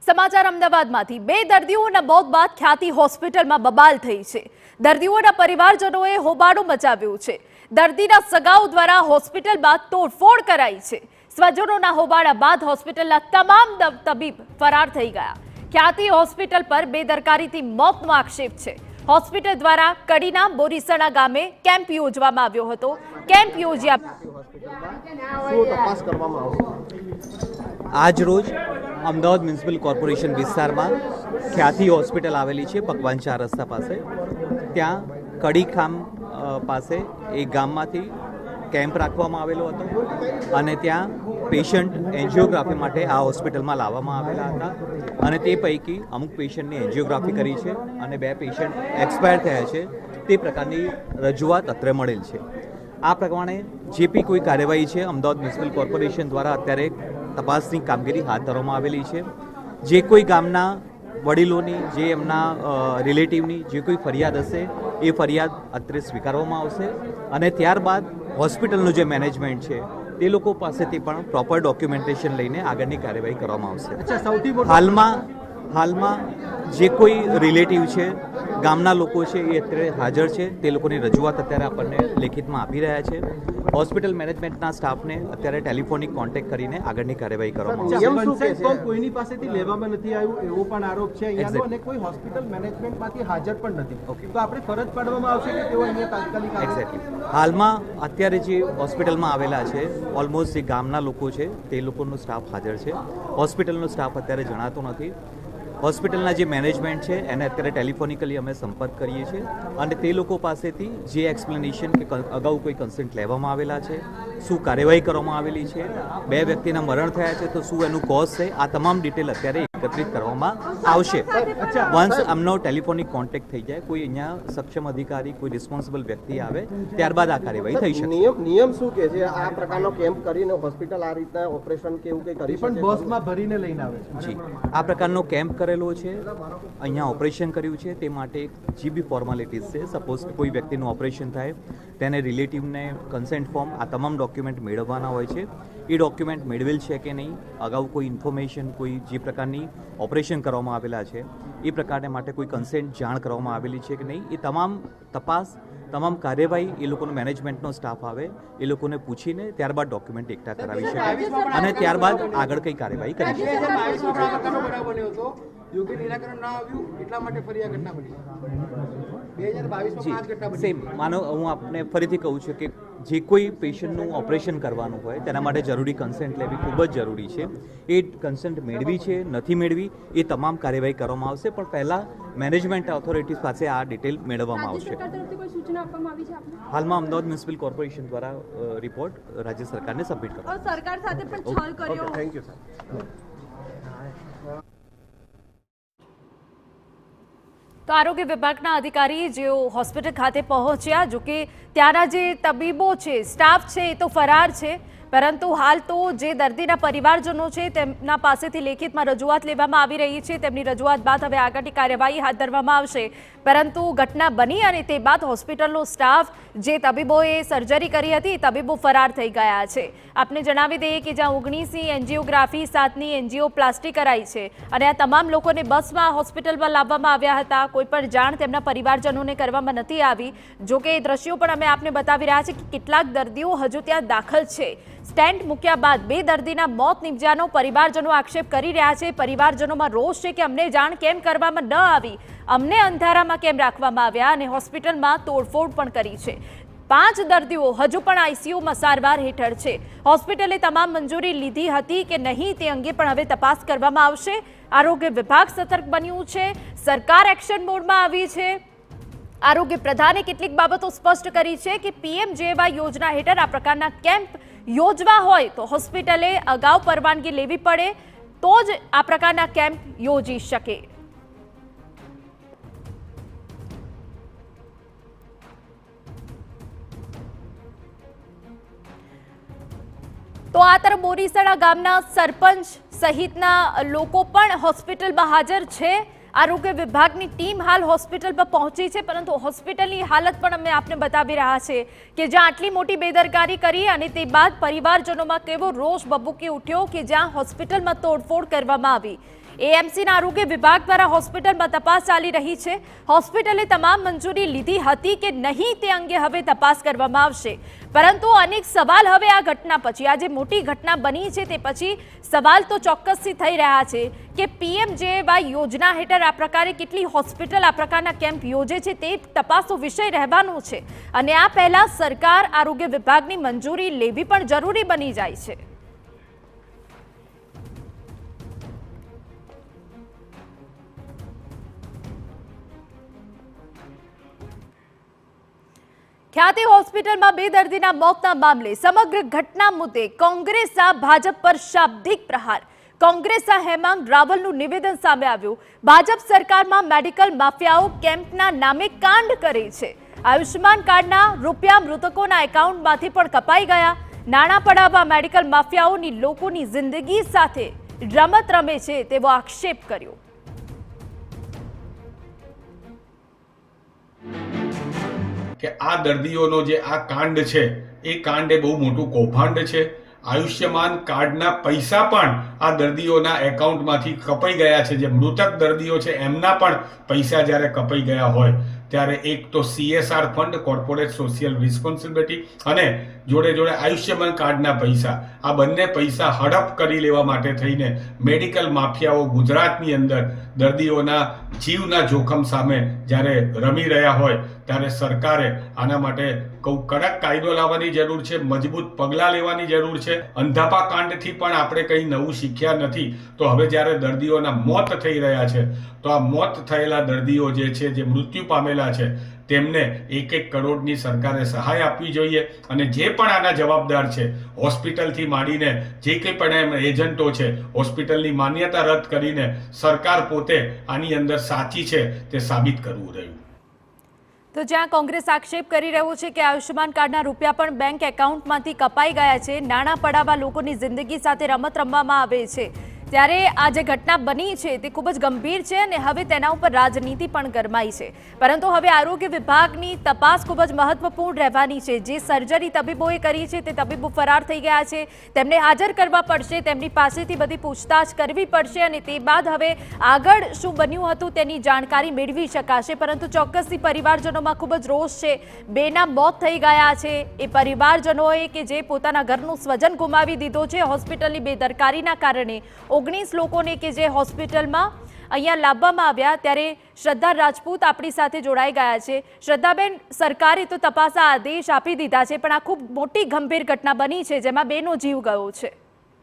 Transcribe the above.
સમાચાર અમદાવાદમાંથી બે દર્દીઓના મોત બાદ ખ્યાતિ હોસ્પિટલમાં બબાલ થઈ છે। દર્દીઓના પરિવારજનોએ હોબાળો મચાવ્યો છે। દર્દીના સગાઓ દ્વારા હોસ્પિટલમાં તોડફોડ કરાઈ છે। સ્વજનોના હોબાળા બાદ હોસ્પિટલના તમામ તબીબ ફરાર થઈ ગયા। ખ્યાતિ હોસ્પિટલ પર બેદરકારીથી મોતનો આક્ષેપ છે। હોસ્પિટલ દ્વારા કડીના બોરીસણા ગામે કેમ્પ યોજવામાં આવ્યો હતો। કેમ્પ યોજ્યા આજ રોજ અમદાવાદ મ્યુનિસિપલ કોર્પોરેશન વિસ્તારમાં ખ્યાતિ હોસ્પિટલ આવેલી છે ભગવાન 4 રસ્તા પાસે। ત્યાં કડીખામ પાસે એક ગામમાંથી કેમ્પ રાખવામાં આવેલો હતો અને ત્યાં પેશન્ટ એન્જિયોગ્રાફી માટે આ હોસ્પિટલમાં લાવવામાં આવેલા હતા અને તે પૈકી અમુક પેશન્ટની એન્જિયોગ્રાફી કરી છે અને 2 પેશન્ટ એક્સપાયર થયા છે। તે પ્રકારની રજૂઆત અત્રે મળેલ છે। આ પ્રમાણે જે બી કોઈ કાર્યવાહી છે અમદાવાદ મ્યુનિસિપલ કોર્પોરેશન દ્વારા અત્યારે તપાસની કામગીરી હાથ ધરવામાં આવેલી છે। જે કોઈ ગામના વડીલોની જે એમના રિલેટિવની જે કોઈ ફરિયાદ હશે એ ફરિયાદ અત્રે સ્વીકારવામાં આવશે અને ત્યારબાદ હોસ્પિટલનું જે મેનેજમેન્ટ છે તે લોકો પાસેથી પણ પ્રોપર ડોક્યુમેન્ટેશન લઈને આગળની કાર્યવાહી કરવામાં આવશે। હાલમાં જે કોઈ રિલેટિવ છે ગામના લોકો છે એ અત્યારે હાજર છે। તે લોકોની રજૂઆત અત્યારે આપણને લેખિતમાં આપી રહ્યા છે। હોસ્પિટલ મેનેજમેન્ટના સ્ટાફને અત્યારે ટેલિફોનિક કોન્ટેક્ટ કરીને આગળની કાર્યવાહી કરવામાં આવશે। કોઈની પાસેથી લેવામાં નથી આવ્યું એવો પણ આરોપ છે અહીંયાનો અને કોઈ હોસ્પિટલ મેનેજમેન્ટમાંથી હાજર પણ નથી। તો આપણે ફરજ પાડવામાં આવશે કે તેઓ અહીંયા તાત્કાલિક એક્ઝેક્ટલી હાલમાં અત્યારે જે હોસ્પિટલમાં આવેલા છે ઓલમોસ્ટ જે ગામના લોકો છે તે લોકોનો સ્ટાફ હાજર છે। હોસ્પિટલનો સ્ટાફ અત્યારે જણાતો નથી। હોસ્પિટલના જે મેનેજમેન્ટ છે એને અત્યારે ટેલિફોનિકલી અમે સંપર્ક કરીએ છીએ અને તે લોકો પાસેથી જે એક્સપ્લેનેશન કે અગાઉ કોઈ કન્સેન્ટ લેવામાં આવેલા છે, શું કાર્યવાહી કરવામાં આવેલી છે, 2 વ્યક્તિના મરણ થયા છે તો શું એનું કોઝ છે, આ તમામ ડિટેલ અત્યારે એકત્રિત કરવામાં આવશે। વન્સ આમનો ટેલિફોનિક કોન્ટેક્ટ થઈ જાય, કોઈ અહીંયા સક્ષમ અધિકારી, કોઈ રિસ્પોન્સિબલ વ્યક્તિ આવે ત્યારબાદ આ કાર્યવાહી થઈ શકે। નિયમ શું કે છે આ પ્રકારનો કેમ્પ કરીને હોસ્પિટલ આ રીતના ઓપરેશન કે એવું કંઈ કરી પણ બસમાં ભરીને લઈને આવે છે? જી, આ પ્રકારનો કેમ્પ કરેલો છે, અહીંયા ઓપરેશન કર્યું છે તે માટે જે બી ફોર્માલિટીઝ છે, સપોઝ કોઈ વ્યક્તિનું ઓપરેશન થાય તેને રિલેટિવને કન્સેન્ટ ફોર્મ આ તમામ ડોક્યુમેન્ટ મેળવવાના હોય છે। એ ડોક્યુમેન્ટ મેળવેલ છે કે નહીં, અગાઉ કોઈ ઇન્ફોર્મેશન, કોઈ જે પ્રકારની ઓપરેશન કરવામાં આવેલા છે એ પ્રકારને માટે કોઈ કન્સેન્ટ જાણ કરવામાં આવેલી છે કે નહીં, એ તમામ તપાસ, તમામ કાર્યવાહી એ લોકોનો મેનેજમેન્ટનો સ્ટાફ આવે એ લોકોને પૂછીને ત્યારબાદ ડોક્યુમેન્ટ એકઠા કરાવી શકે અને ત્યારબાદ આગળ કઈ કાર્યવાહી કરી શકે। યોગ્ય નિરાકરણ ના આવ્યું એટલા માટે ફરી આ ઘટના બની 2022માં 5 ઘટના બની। સેમ માનો હું આપને ફરીથી કહું છું કે જે કોઈ પેશન્ટનું ઓપરેશન કરવાનું હોય તેના માટે જરૂરી કન્સેન્ટ લેવી ખૂબ જ જરૂરી છે। એ કન્સેન્ટ મેળવી છે નથી મેળવી એ તમામ કાર્યવાહી કરવામાં આવશે, પણ પહેલાં મેનેજમેન્ટ ઓથોરિટીઝ પાસે આ ડિટેલ મેળવવામાં આવશે। હાલમાં અમદાવાદ મ્યુનિસિપલ કોર્પોરેશન દ્વારા રિપોર્ટ રાજ્ય સરકારને સબમિટ કરવામાં સરકાર સાથે પણ છલ કર્યો। Thank you sir. તો આરોગ્ય વિભાગના અધિકારી જેઓ હોસ્પિટલ ખાતે પહોંચ્યા, જો કે ત્યાંના જે તબીબો છે, સ્ટાફ છે એ તો ફરાર છે, પરંતુ હાલ તો જે દર્દીના પરિવારજનો છે તેમના પાસેથી લેખિતમાં રજૂઆત લેવામાં આવી રહી છે। તેમની રજૂઆત બાદ હવે આગળની કાર્યવાહી હાથ ધરવામાં આવશે, પરંતુ ઘટના બની અને તે બાદ હોસ્પિટલનો સ્ટાફ, જે તબીબોએ સર્જરી કરી હતી, તબીબો ફરાર થઈ ગયા છે। આપને જણાવી દઈએ કે જ્યાં 19ની એન્જિયોગ્રાફી, 7ની એન્જિયોપ્લાસ્ટી કરાઈ છે અને આ તમામ લોકોને બસમાં હોસ્પિટલમાં લાવવામાં આવ્યા હતા। કોઈ પણ જાણ તેમના પરિવારજનોને કરવામાં નથી આવી। જો કે એ દ્રશ્યો પણ અમે આપને બતાવી રહ્યા છીએ કે કેટલાક દર્દીઓ હજુ ત્યાં દાખલ છે। સ્ટેન્ટ મૂક્યા બાદ 2 દર્દીના મોત નિપજ્યાનો પરિવારજનો આક્ષેપ કરી રહ્યા છે। પરિવારજનોમાં રોષ છે કે અમને જાણ કેમ કરવામાં ન આવી, અમને અંધારામાં કેમ રાખવામાં આવ્યા અને હોસ્પિટલમાં તોડફોડ પણ કરી છે। 5 દર્દીઓ હજુ પણ આઈસીયુમાં સારવાર હેઠળ છે। હોસ્પિટલે તમામ મંજૂરી લીધી હતી કે નહીં તે અંગે પણ હવે તપાસ કરવામાં આવશે। આરોગ્ય વિભાગ સતર્ક બન્યું છે, સરકાર એક્શન મોડમાં આવી છે। આરોગ્ય પ્રધાને કેટલીક બાબતો સ્પષ્ટ કરી છે કે PMJY યોજના હેઠળ આ પ્રકારના કેમ્પ યોજવા હોય તો હોસ્પિટલે અગાઉ પરવાનગી લેવી પડે તો જ આ પ્રકારના કેમ્પ યોજી શકે। તો આ તરફ બોરીસણા ગામના સરપંચ સહિતના લોકો પણ હોસ્પિટલમાં હાજર છે। આરોગ્ય વિભાગની ટીમ હાલ હોસ્પિટલ પર પહોંચી છે, પરંતુ હોસ્પિટલની હાલત પણ અમે આપને બતાવી રહ્યા છે કે જ્યાં આટલી મોટી બેદરકારી કરી અને તે બાદ પરિવારજનોમાં કેવો રોષ બબૂકી ઉઠ્યો કે જ્યાં હોસ્પિટલમાં તોડફોડ કરવામાં આવી। એએમસીના આરોગ્ય વિભાગ દ્વારા હોસ્પિટલમાં તપાસ ચાલી રહી છે. હોસ્પિટલે તમામ મંજૂરી લીધી હતી કે નહીં તે અંગે હવે તપાસ કરવામાં આવશે. પરંતુ અનેક સવાલ હવે આ ઘટના પછી, આ જે મોટી ઘટના બની છે તે પછી સવાલ તો ચોક્કસથી થઈ રહ્યા છે કે પીએમજેવાય યોજના હેઠળ આ પ્રકારે કેટલી હોસ્પિટલ આ પ્રકારના કેમ્પ યોજે છે તે તપાસનો વિષય રહેવાનો છે. અને આ પહેલા સરકાર આરોગ્ય વિભાગની મંજૂરી લેવી પણ જરૂરી બની જાય છે. ખ્યાતિ હોસ્પિટલમાં 2 દર્દીના મોતના મામલે સમગ્ર ઘટના મુદ્દે કોંગ્રેસના ભાજપ પર શાબ્દિક પ્રહાર. કોંગ્રેસના હેમાંગ રાવલનું નિવેદન સામે આવ્યું. ભાજપ સરકારમાં મેડિકલ માફિયાઓ કેમ્પના નામે કાંડ કરે છે. આયુષ્યમાન કાર્ડના રૂપિયા મૃતકોના એકાઉન્ટમાંથી પણ કપાઈ ગયા. નાણાં પડાવવા મેડિકલ માફિયાઓની લોકોની જિંદગી સાથે રમત રમે છે તેવો આક્ષેપ કર્યો. કે આ દર્દીઓનો જે આ કાંડ છે એ કાંડ એ બહુ મોટું કૌભાંડ છે. આયુષ્યમાન કાર્ડના પૈસા પણ આ દર્દીઓના એકાઉન્ટમાંથી કપાઈ ગયા છે. જે મૃતક દર્દીઓ છે એમના પણ પૈસા જ્યારે કપાઈ ગયા હોય ત્યારે એક તો CSR fund, corporate social responsibility, અને જોડે જોડે આયુષ્યમાન કાર્ડના પૈસા, આ બંને પૈસા હડપ કરી લેવા માટે થઈને મેડિકલ માફિયાઓ ગુજરાતની અંદર દર્દીઓના જીવના જોખમ સામે જ્યારે રમી રહ્યા હોય ત્યારે સરકારે આના માટે કડક કાયદો લાવવાની જરૂર છે, મજબૂત પગલાં લેવાની જરૂર છે. અંધાપા કાંડથી પણ આપણે કંઈ નવું શીખ્યા નથી. તો હવે જ્યારે દર્દીઓના મોત થઈ રહ્યા છે તો આ મોત થયેલા દર્દીઓ જે છે, જે મૃત્યુ પામેલા છે, તેમને 1-1 કરોડની સરકારે સહાય આપવી જોઈએ. અને જે પણ આના જવાબદાર છે, હોસ્પિટલથી માંડીને જે કંઈ પણ એજન્ટો છે, હોસ્પિટલની માન્યતા રદ કરીને સરકાર પોતે આની અંદર સાચી છે તે સાબિત કરવું રહ્યું. તો જ્યાં કોંગ્રેસ આક્ષેપ કરી રહ્યું છે કે આયુષ્યમાન કાર્ડના રૂપિયા પણ બેંક એકાઉન્ટમાંથી કપાઈ ગયા છે, નાણાં પડાવવા લોકોની જિંદગી સાથે રમત રમવામાં આવે છે, ત્યારે આ જે ઘટના બની છે તે ખૂબ જ ગંભીર છે અને હવે તેના ઉપર રાજનીતિ પણ ગરમાઈ છે. પરંતુ હવે આરોગ્ય વિભાગની તપાસ ખૂબ જ મહત્વપૂર્ણ રહેવાની છે. જે સર્જરી તબીબોએ કરી છે તે તબીબો ફરાર થઈ ગયા છે, તેમને હાજર કરવા પડશે, તેમની પાસેથી બધી પૂછતાછ કરવી પડશે અને તે બાદ હવે આગળ શું બન્યું હતું તેની જાણકારી મેળવી શકાશે. પરંતુ ચોક્કસથી પરિવારજનોમાં ખૂબ જ રોષ છે. 2ના મોત થઈ ગયા છે. એ પરિવારજનોએ કે જે પોતાના ઘરનું સ્વજન ગુમાવી દીધો છે હોસ્પિટલની બેદરકારીના કારણે, 19 લોકોને કે જે હોસ્પિટલમાં અહીંયા લાવવામાં આવ્યા, ત્યારે શ્રદ્ધા રાજપૂત આપણી સાથે જોડાઈ ગયા છે. શ્રદ્ધાબેન, સરકારે તો તપાસના આદેશ આપી દીધા છે, પણ આ ખૂબ મોટી ગંભીર ઘટના બની છે જેમાં 2નો જીવ ગયો છે.